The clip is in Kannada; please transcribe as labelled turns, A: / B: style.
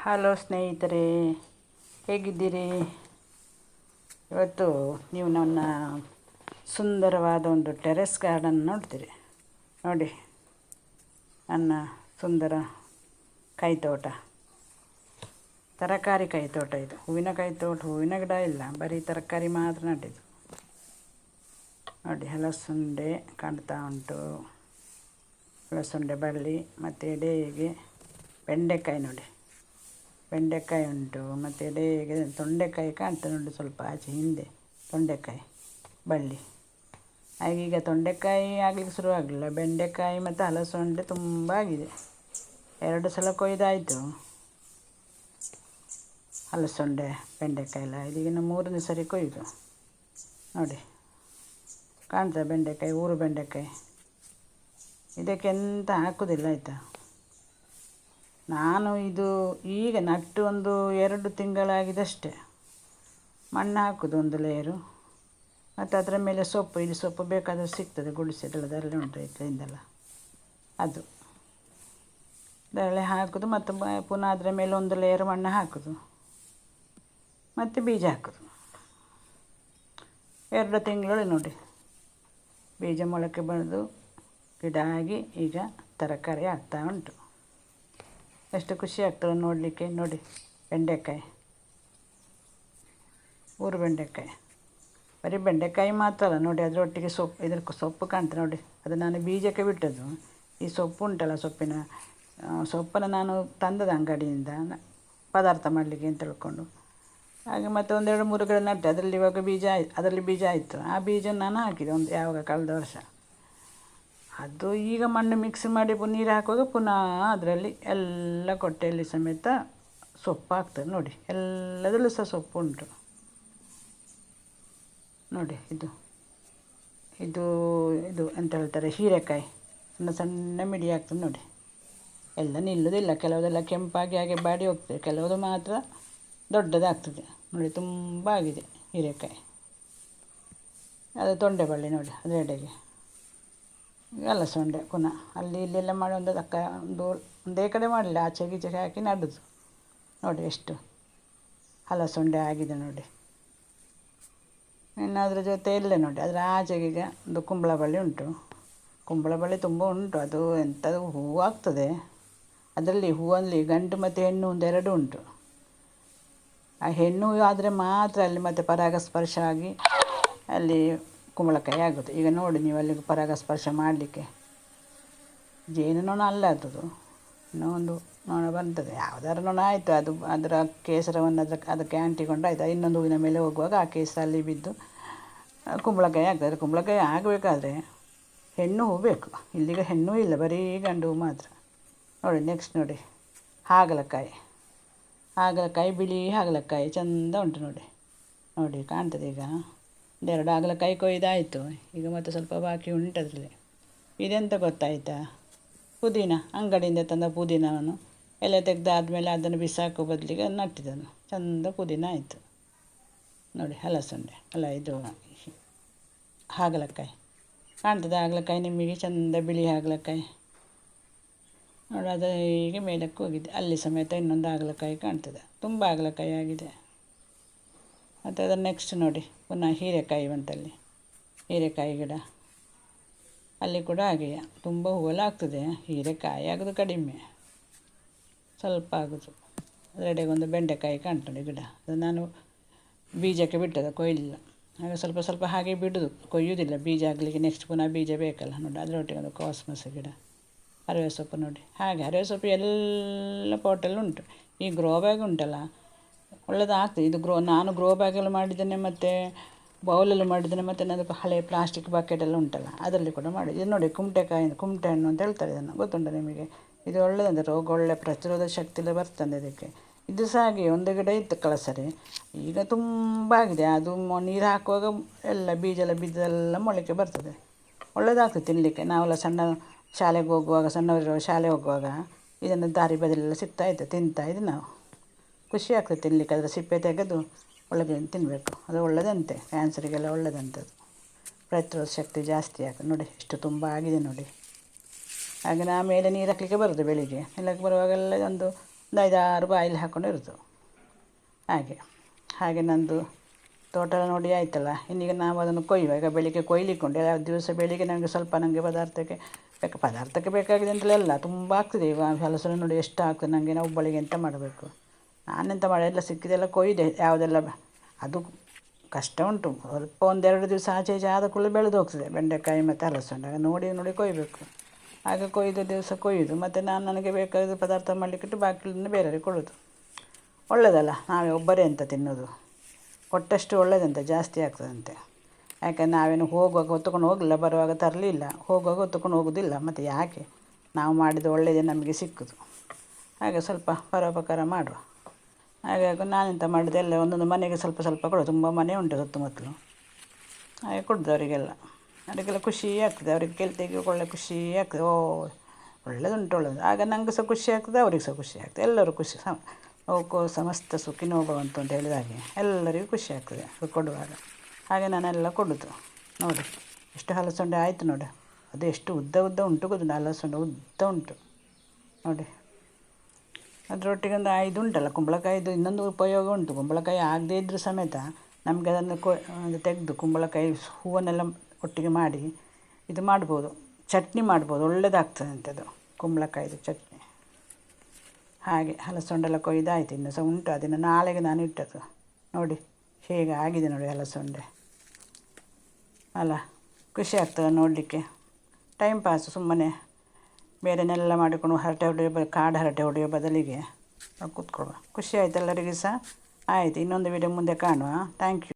A: ಹಲೋ ಸ್ನೇಹಿತರೆ, ಹೇಗಿದ್ದೀರಿ? ಇವತ್ತು ನೀವು ನನ್ನ ಸುಂದರವಾದ ಒಂದು ಟೆರೆಸ್ ಗಾರ್ಡನ್ ನೋಡ್ತೀರಿ. ನೋಡಿ, ನನ್ನ ಸುಂದರ ಕೈತೋಟ, ತರಕಾರಿ ಕೈತೋಟ. ಇದು ಹೂವಿನ ಕೈತೋಟ, ಹೂವಿನ ಗಿಡ ಇಲ್ಲ, ಬರೀ ತರಕಾರಿ ಮಾತ್ರ ನಟ್ಟಿದ್ದು. ನೋಡಿ, ಹಲಸುಂಡೆ ಕಾಣ್ತಾ ಉಂಟು, ಹಲಸುಂಡೆ ಬಳ್ಳಿ. ಮತ್ತು ಎಡೆಗೆ ಬೆಂಡೆಕಾಯಿ, ನೋಡಿ ಬೆಂಡೆಕಾಯಿ ಉಂಟು. ಮತ್ತು ಎಡೆಗೆ ತೊಂಡೆಕಾಯಿ ಕಾಣ್ತದೆ ನೋಡಿ, ಸ್ವಲ್ಪ ಆಚೆ ಹಿಂದೆ ತೊಂಡೆಕಾಯಿ ಬಳ್ಳಿ. ಹಾಗೀಗ ತೊಂಡೆಕಾಯಿ ಆಗಲಿಕ್ಕೆ ಶುರುವಾಗಲಿಲ್ಲ, ಬೆಂಡೆಕಾಯಿ ಮತ್ತು ಹಲಸುಂಡೆ ತುಂಬ ಆಗಿದೆ. 2 ಸಲ ಕೊಯ್ದಾಯಿತು ಹಲಸುಂಡೆ ಬೆಂಡೆಕಾಯಿ ಎಲ್ಲ. ಇದೀಗ 3ನೇ ಸರಿ ಕೊಯ್ದು. ನೋಡಿ, ಕಾಣ್ತದೆ ಬೆಂಡೆಕಾಯಿ, ಊರು ಬೆಂಡೆಕಾಯಿ. ಇದಕ್ಕೆ ಎಂತ ಹಾಕೋದಿಲ್ಲ ಆಯಿತಾ. ನಾನು ಇದು ಈಗ ನಟ್ಟು ಒಂದು 2 ತಿಂಗಳಾಗಿದಷ್ಟೇ. ಮಣ್ಣು ಹಾಕೋದು ಒಂದು ಲೇಯರು, ಮತ್ತು ಅದರ ಮೇಲೆ ಸೊಪ್ಪು, ಇದು ಸೊಪ್ಪು ಬೇಕಾದರೆ ಸಿಗ್ತದೆ, ಗುಡಿಸೋದ್ರಲ್ಲಿ ಉಂಟು ಇದರಿಂದೆಲ್ಲ, ಅದು ಅದರಲ್ಲೇ ಹಾಕೋದು. ಮತ್ತು ಪುನಃ ಅದರ ಮೇಲೆ ಒಂದು ಲೇಯರ್ ಮಣ್ಣು ಹಾಕೋದು, ಮತ್ತು ಬೀಜ ಹಾಕೋದು. 2 ತಿಂಗಳು ನೋಡಿ, ಬೀಜ ಮೊಳಕೆ ಬೆಳೆದು ಗಿಡ ಆಗಿ ಈಗ ತರಕಾರಿ ಆಗ್ತಾ ಉಂಟು. ಎಷ್ಟು ಖುಷಿ ಆಗ್ತದೆ ನೋಡಲಿಕ್ಕೆ. ನೋಡಿ, ಬೆಂಡೆಕಾಯಿ, ಊರು ಬೆಂಡೆಕಾಯಿ. ಬರೀ ಬೆಂಡೆಕಾಯಿ ಮಾತ್ರ ಅಲ್ಲ ನೋಡಿ, ಅದರೊಟ್ಟಿಗೆ ಸೊಪ್ಪು, ಇದ್ರ ಸೊಪ್ಪು ಕಾಣ್ತದೆ ನೋಡಿ, ಅದು ನಾನು ಬೀಜಕ್ಕೆ ಬಿಟ್ಟದ್ದು. ಈ ಸೊಪ್ಪು ಉಂಟಲ್ಲ, ಸೊಪ್ಪನ್ನು ನಾನು ತಂದದ್ದು ಅಂಗಡಿಯಿಂದ ಪದಾರ್ಥ ಮಾಡಲಿಕ್ಕೆ ಅಂತ ತಿಳ್ಕೊಂಡು. ಹಾಗೆ ಮತ್ತು 1-2-3 ಗಿಡ ನಟ್ಟೆ. ಅದರಲ್ಲಿ ಇವಾಗ ಅದರಲ್ಲಿ ಬೀಜ ಆಯಿತು. ಆ ಬೀಜ ನಾನು ಹಾಕಿದೆ ಯಾವಾಗ ಕಳೆದ ವರ್ಷ. ಅದು ಈಗ ಮಣ್ಣು ಮಿಕ್ಸ್ ಮಾಡಿ ನೀರು ಹಾಕುವಾಗ ಪುನಃ ಅದರಲ್ಲಿ ಎಲ್ಲ ಕೊಟ್ಟೆಯಲ್ಲಿ ಸಮೇತ ಸೊಪ್ಪು ಆಗ್ತದೆ. ನೋಡಿ, ಎಲ್ಲದರಲ್ಲೂ ಸಹ ಸೊಪ್ಪು ಉಂಟು. ನೋಡಿ, ಇದು ಇದು ಇದು ಎಂತ ಹೇಳ್ತಾರೆ, ಹೀರೆಕಾಯಿ. ಸಣ್ಣ ಸಣ್ಣ ಮಿಡಿ ಆಗ್ತದೆ ನೋಡಿ. ಎಲ್ಲ ನಿಲ್ಲೋದಿಲ್ಲ, ಕೆಲವುದೆಲ್ಲ ಕೆಂಪಾಗಿ ಹಾಗೆ ಬಾಡಿ ಹೋಗ್ತದೆ, ಕೆಲವುದು ಮಾತ್ರ ದೊಡ್ಡದಾಗ್ತದೆ. ನೋಡಿ, ತುಂಬ ಆಗಿದೆ ಹೀರೆಕಾಯಿ. ಅದು ತೊಂಡೆ ಬಳ್ಳಿ ನೋಡಿ, ಅದರ ಎಡೆಗೆ ಹಲಸುಂಡೆ. ಪುನಃ ಅಲ್ಲಿ ಇಲ್ಲೆಲ್ಲ ಮಾಡಿ ಒಂದೇ ಕಡೆ ಮಾಡಲಿಲ್ಲ, ಆಚೆಗೆ ಈಚೆಗೆ ಹಾಕಿ ನಡುದು. ನೋಡಿ ಎಷ್ಟು ಹಲಸುಂಡೆ ಆಗಿದೆ ನೋಡಿ. ಇನ್ನು ಅದರ ಜೊತೆ ಇಲ್ಲೇ ನೋಡಿ, ಅದರ ಆಚೆಗೆ ಈಗ ಒಂದು ಕುಂಬಳ ಬಳ್ಳಿ ಉಂಟು. ಕುಂಬಳ ಬಳ್ಳಿ ತುಂಬ ಉಂಟು. ಅದು ಎಂಥದ್ದು ಹೂವು ಆಗ್ತದೆ. ಅದರಲ್ಲಿ ಹೂವಲ್ಲಿ ಗಂಡು ಮತ್ತು ಹೆಣ್ಣು ಒಂದೆರಡು ಉಂಟು. ಆ ಹೆಣ್ಣು ಆದರೆ ಮಾತ್ರ ಅಲ್ಲಿ ಮತ್ತೆ ಪರಾಗಸ್ಪರ್ಶ ಆಗಿ ಅಲ್ಲಿ ಕುಂಬಳಕಾಯಿ ಆಗೋದು. ಈಗ ನೋಡಿ ನೀವು, ಅಲ್ಲಿಗೆ ಪರಾಗಸ್ಪರ್ಶ ಮಾಡಲಿಕ್ಕೆ ಜೇನುನೊಣ ಅಲ್ಲ ಅದು, ಇನ್ನೂ ಒಂದು ನೊಣ ಬರ್ತದೆ. ಯಾವುದಾದ್ರು ನೊಣ ಆಯಿತು, ಅದು ಅದರ ಕೇಸರವನ್ನು ಅದಕ್ಕೆ ಅಂಟಿಕೊಂಡು ಆಯಿತು, ಇನ್ನೊಂದು ಹೂವಿನ ಮೇಲೆ ಹೋಗುವಾಗ ಆ ಕೇಸರ ಅಲ್ಲಿ ಬಿದ್ದು ಕುಂಬಳಕಾಯಿ ಆಗ್ತದೆ. ಕುಂಬಳಕಾಯಿ ಆಗಬೇಕಾದ್ರೆ ಹೆಣ್ಣು ಹೂ ಬೇಕು. ಇಲ್ಲಿಗ ಹೆಣ್ಣು ಇಲ್ಲ, ಬರೀ ಗಂಡು ಹೂ ಮಾತ್ರ. ನೋಡಿ, ನೆಕ್ಸ್ಟ್ ನೋಡಿ, ಹಾಗಲಕಾಯಿ. ಬಿಳಿ ಹಾಗಲಕಾಯಿ ಚೆಂದ ಉಂಟು ನೋಡಿ. ನೋಡಿ, ಕಾಣ್ತದೆ ಈಗ. 2 ಹಾಗಲಕಾಯಿ ಕೊಯ್ದಾಯಿತು. ಈಗ ಮತ್ತೆ ಸ್ವಲ್ಪ ಬಾಕಿ ಉಂಟು ಅದರಲ್ಲಿ. ಇದೆಂತ ಗೊತ್ತಾಯಿತಾ? ಪುದೀನ, ಅಂಗಡಿಯಿಂದ ತಂದ ಪುದೀನವನ್ನು ಎಲೆ ತೆಗೆದಾದ್ಮೇಲೆ ಅದನ್ನು ಬಿಸಾಕೋ ಬದಲಿಗೆ ನಟ್ಟಿದ್ದನು. ಚೆಂದ ಪುದೀನ ಆಯಿತು ನೋಡಿ. ಹಲಸುಂಡೆ ಅಲ್ಲ, ಇದು ಹಾಗಲಕಾಯಿ. ಕಾಣ್ತದೆ ಹಾಗಲಕಾಯಿ ನಿಮಗೆ? ಚೆಂದ ಬಿಳಿ ಹಾಗಲಕಾಯಿ ನೋಡಿ. ಅದು ಹೀಗೆ ಮೇಲಕ್ಕೆ ಹೋಗಿದೆ. ಅಲ್ಲಿ ಸಮೇತ ಇನ್ನೊಂದು ಹಾಗಲಕಾಯಿ ಕಾಣ್ತದೆ. ತುಂಬ ಹಾಗಲಕಾಯಿ ಆಗಿದೆ. ಮತ್ತು ಅದರ ನೆಕ್ಸ್ಟ್ ನೋಡಿ, ಪುನಃ ಹೀರೆಕಾಯಿ ಬಂತಲ್ಲಿ, ಹೀರೆಕಾಯಿ ಗಿಡ. ಅಲ್ಲಿ ಕೂಡ ಹಾಗೆಯೇ ತುಂಬ ಹೂವೆಲ್ಲ ಆಗ್ತದೆ. ಹೀರೆಕಾಯಿ ಆಗೋದು ಕಡಿಮೆ, ಸ್ವಲ್ಪ ಆಗೋದು. ಅದರೆಡೆಗೊಂದು ಬೆಂಡೆಕಾಯಿ ಕಾಣ್ತದೆ ಗಿಡ. ಅದು ನಾನು ಬೀಜಕ್ಕೆ ಬಿಟ್ಟದ್ದು, ಕೊಯ್ಲಿಲ್ಲ. ಆಗ ಸ್ವಲ್ಪ ಸ್ವಲ್ಪ ಹಾಗೆ ಬಿಡೋದು, ಕೊಯ್ಯೋದಿಲ್ಲ ಬೀಜ ಆಗಲಿಕ್ಕೆ. ನೆಕ್ಸ್ಟ್ ಪುನಃ ಬೀಜ ಬೇಕಲ್ಲ ನೋಡಿ. ಅದರೊಟ್ಟಿಗೆ ಒಂದು ಕಾಸ್ಮಸ್ ಗಿಡ, ಹರಿವೆ ಸೊಪ್ಪು ನೋಡಿ. ಹಾಗೆ ಹರಿವೆ ಸೊಪ್ಪು ಎಲ್ಲ ಪಾಟಲ್ಲಿ ಉಂಟು. ಈ ಗ್ರೋ ಬ್ಯಾಗ್ ಉಂಟಲ್ಲ, ಒಳ್ಳೆಯದಾಗ್ತದೆ. ಇದು ನಾನು ಗ್ರೋ ಬ್ಯಾಗಲ್ಲಿ ಮಾಡಿದ್ದೇನೆ, ಮತ್ತು ಬೌಲಲ್ಲಿ ಮಾಡಿದ್ದೇನೆ, ಮತ್ತು ನನ್ನದು ಹಳೆ ಪ್ಲಾಸ್ಟಿಕ್ ಬಕೆಟೆಲ್ಲ ಉಂಟಲ್ಲ ಅದರಲ್ಲಿ ಕೂಡ ಮಾಡಿದೆ. ಇದು ನೋಡಿ, ಕುಮಟೆ ಹಣ್ಣು ಅಂತ ಹೇಳ್ತಾರೆ ಇದನ್ನು, ಗೊತ್ತುಂಟ ನಿಮಗೆ? ಇದು ಒಳ್ಳೆಯದಂತೆ, ರೋಗ ಒಳ್ಳೆ ಪ್ರತಿರೋಧ ಶಕ್ತಿ ಎಲ್ಲ ಬರ್ತದೆ ಅದಕ್ಕೆ. ಇದು ಸಹ ಹಾಗೆ ಒಂದು ಗಿಡ ಇತ್ತು ಕಳಸರಿ, ಈಗ ತುಂಬ ಆಗಿದೆ. ಅದು ನೀರು ಹಾಕುವಾಗ ಎಲ್ಲ ಬೀಜ ಎಲ್ಲ ಬಿದ್ದೆಲ್ಲ ಮೊಳಕೆ ಬರ್ತದೆ. ಒಳ್ಳೆಯದಾಗ್ತದೆ ತಿನ್ನಲಿಕ್ಕೆ. ನಾವೆಲ್ಲ ಶಾಲೆಗೆ ಹೋಗುವಾಗ, ಸಣ್ಣವರಿರುವ ಶಾಲೆ ಹೋಗುವಾಗ ಇದನ್ನು ದಾರಿ ಬದಿಲೆಲ್ಲ ಸಿಗ್ತಾಯಿತ್ತು, ತಿಂತಾಯಿದ್ದು ನಾವು. ಖುಷಿ ಆಗ್ತದೆ ತಿನ್ನಲಿಕ್ಕೆ. ಅದರ ಸಿಪ್ಪೆ ತೆಗೆದು ಒಳಗೆ ತಿನ್ನಬೇಕು. ಅದು ಒಳ್ಳೆಯದಂತೆ, ಕ್ಯಾನ್ಸರಿಗೆಲ್ಲ ಒಳ್ಳೆಯದಂಥದ್ದು. ಪ್ರತಿರೋಧ ಶಕ್ತಿ ಜಾಸ್ತಿ ಆಗ್ತದೆ. ನೋಡಿ ಎಷ್ಟು ತುಂಬ ಆಗಿದೆ ನೋಡಿ. ಹಾಗೆ ನಾ ಮೇಲೆ ನೀರು ಹಾಕಲಿಕ್ಕೆ ಬರೋದು ಬೆಳಿಗ್ಗೆ. ನೆಲಕ್ಕೆ ಬರುವಾಗೆಲ್ಲ ಒಂದು ಒಂದು 5-6 ಬಾಯಲ್ಲಿ ಹಾಕ್ಕೊಂಡು ಇರೋದು. ಹಾಗೆ ಹಾಗೆ ನಂದು ತೋಟ ನೋಡಿ ಆಯ್ತಲ್ಲ. ಇನ್ನೀಗ ನಾವು ಅದನ್ನು ಕೊಯ್ಯುವ. ಈಗ ಬೆಳಿಗ್ಗೆ ಕೊಯ್ಲಿಕ್ಕೊಂಡು ಯಾವ ದಿವಸ ಬೆಳಿಗ್ಗೆ ನನಗೆ ಸ್ವಲ್ಪ ನನಗೆ ಪದಾರ್ಥಕ್ಕೆ ಬೇಕಾಗಿದೆ ಅಂತಲೆಲ್ಲ ತುಂಬ ಆಗ್ತದೆ. ಈಗ ಹಲಸನ್ನು ನೋಡಿ ಎಷ್ಟು ಆಗ್ತದೆ ನನಗೆ. ನಾವು ಒಬ್ಬಳಿಗೆ ಎಂತ ಮಾಡಬೇಕು, ನಾನೆಂತ ಮಾಡಿ ಎಲ್ಲ ಸಿಕ್ಕಿದೆಲ್ಲ ಕೊಯ್ದೆ. ಯಾವುದೆಲ್ಲ ಅದು ಕಷ್ಟ ಉಂಟು ಸ್ವಲ್ಪ. 1-2 ದಿವಸ ಆಚೆ ಈಚೆ ಆದ ಕೂಡಲೇ ಬೆಳೆದು ಹೋಗ್ತದೆ ಬೆಂಡೆಕಾಯಿ ಮತ್ತು ಹಲಸು. ಆಗ ನೋಡಿ ಕೊಯ್ಯಬೇಕು. ಆಗ ಕೊಯ್ದ ದಿವಸ ಕೊಯ್ಯೋದು. ಮತ್ತು ನನಗೆ ಬೇಕಾದ ಪದಾರ್ಥ ಮಾಡಲಿಕ್ಕಿಟ್ಟು ಬಾಕಿಲನ್ನು ಬೇರೆಯವರಿಗೆ ಕೊಡೋದು. ಒಳ್ಳೆಯದಲ್ಲ, ನಾವೇ ಒಬ್ಬರೇ ಅಂತ ತಿನ್ನೋದು. ಕೊಟ್ಟಷ್ಟು ಒಳ್ಳೆಯದಂತೆ, ಜಾಸ್ತಿ ಆಗ್ತದಂತೆ. ಯಾಕಂದ್ರೆ ನಾವೇನು ಹೋಗುವಾಗ ಹೊತ್ತುಕೊಂಡು ಹೋಗಲಿಲ್ಲ, ಬರುವಾಗ ತರಲಿಲ್ಲ, ಹೋಗುವಾಗ ಹೊತ್ತುಕೊಂಡು ಹೋಗೋದಿಲ್ಲ. ಮತ್ತು ಯಾಕೆ, ನಾವು ಮಾಡಿದ ಒಳ್ಳೆಯದೇ ನಮಗೆ ಸಿಕ್ಕುದು. ಹಾಗೆ ಸ್ವಲ್ಪ ಪರೋಪಕಾರ ಮಾಡುವ. ಹಾಗಾಗಿ ನಾನೆಂತ ಮಾಡಿದೆ, ಎಲ್ಲ ಒಂದೊಂದು ಮನೆಗೆ ಸ್ವಲ್ಪ ಸ್ವಲ್ಪ ಕೊಡೋದು. ತುಂಬ ಮನೆ ಉಂಟು ಸುತ್ತಮುತ್ತಲು. ಹಾಗೆ ಕೊಡೋದು ಅವರಿಗೆಲ್ಲ ಖುಷಿ ಆಗ್ತದೆ. ಅವರಿಗೆ ಕೇಳ್ತೆಗೆ ಒಳ್ಳೆ ಖುಷಿ ಆಗ್ತದೆ. ಒಳ್ಳೆಯದುಂಟು ಆಗ ನನಗೆ ಸಹ ಖುಷಿ ಆಗ್ತದೆ, ಅವ್ರಿಗೆ ಸಹ ಖುಷಿ ಆಗ್ತದೆ. ಎಲ್ಲರೂ ಖುಷಿ. ಲೋಕೋ ಸಮಸ್ತ ಸುಖಿನೋ ಭವಂತು ಅಂತ ಹೇಳಿದ ಹಾಗೆ ಎಲ್ಲರಿಗೂ ಖುಷಿ ಆಗ್ತದೆ ಅದು ಕೊಡುವಾಗ. ಹಾಗೆ ನಾನೆಲ್ಲ ಕೊಡೋದು. ನೋಡಿ ಎಷ್ಟು ಹಲಸಂಡೆ ಆಯಿತು ನೋಡಿ. ಅದು ಎಷ್ಟು ಉದ್ದ ಉಂಟು ಗೊತ್ತುಂಟು. ಹಲಸಂಡೆ ಉದ್ದ ಉಂಟು ನೋಡಿ. ಅದರೊಟ್ಟಿಗೆ ಒಂದು 5 ಉಂಟಲ್ಲ ಕುಂಬಳಕಾಯಿದು ಇನ್ನೊಂದು ಉಪಯೋಗ ಉಂಟು. ಕುಂಬಳಕಾಯಿ ಆಗದೇ ಇದ್ದರೂ ಸಮೇತ ನಮಗೆ ಅದನ್ನು ತೆಗೆದು ಕುಂಬಳಕಾಯಿ ಹೂವನ್ನೆಲ್ಲ ಒಟ್ಟಿಗೆ ಮಾಡಿ ಇದು ಮಾಡ್ಬೋದು, ಚಟ್ನಿ ಮಾಡ್ಬೋದು. ಒಳ್ಳೆಯದಾಗ್ತದೆ ಅಂಥದ್ದು ಕುಂಬಳಕಾಯಿದು ಚಟ್ನಿ. ಹಾಗೆ ಹಲಸಂಡೆಲ್ಲ ಕೊಯ್ದಾಯಿತು. ಇನ್ನೂ ಸಹ ಉಂಟು. ಅದನ್ನು ನಾಳೆಗೆ ನಾನು ಇಟ್ಟದ್ದು. ನೋಡಿ ಹೇಗೆ ಆಗಿದೆ ನೋಡಿ ಹಲಸಂಡೆ ಅಲ್ಲ. ಖುಷಿ ಆಗ್ತದೆ ನೋಡಲಿಕ್ಕೆ. Time pass. ಸುಮ್ಮನೆ ಬೇರೆನೆಲ್ಲ ಮಾಡಿಕೊಂಡು ಕಾಡು ಹರಟೆ ಹೊಡೆಯೋ ಬದಲಿಗೆ ಕೂತ್ಕೊಳ್ಳುವ. ಖುಷಿ ಆಯಿತು ಎಲ್ಲರಿಗೂ ಸಹ. ಆಯಿತು, ಇನ್ನೊಂದು ವಿಡಿಯೋ ಮುಂದೆ ಕಾಣುವ. Thank you.